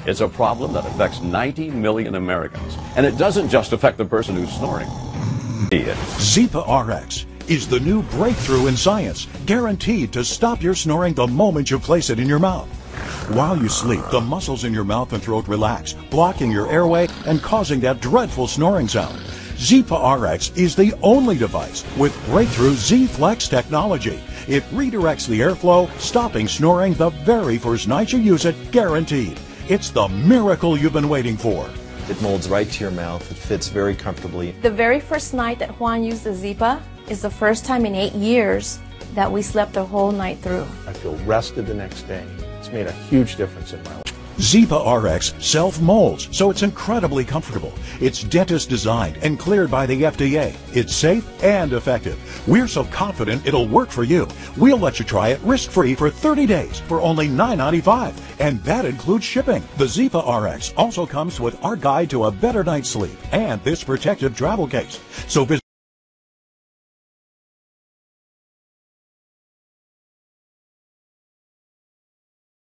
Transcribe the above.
It's a problem that affects 90 million Americans, and it doesn't just affect the person who's snoring. Zyppah RX is the new breakthrough in science, guaranteed to stop your snoring the moment you place it in your mouth. While you sleep, the muscles in your mouth and throat relax, blocking your airway and causing that dreadful snoring sound. Zyppah RX is the only device with breakthrough Z-Flex technology. It redirects the airflow, stopping snoring the very first night you use it, guaranteed. It's the miracle you've been waiting for. It molds right to your mouth. It fits very comfortably. The very first night that Juan used the Zyppah is the first time in 8 years that we slept the whole night through. I feel rested the next day. It's made a huge difference in my life. Zyppah RX self-molds, so it's incredibly comfortable. It's dentist designed and cleared by the FDA. It's safe and effective. We're so confident it'll work for you. We'll let you try it risk-free for 30 days for only $9.95, and that includes shipping. The Zyppah RX also comes with our guide to a better night's sleep and this protective travel case. So visit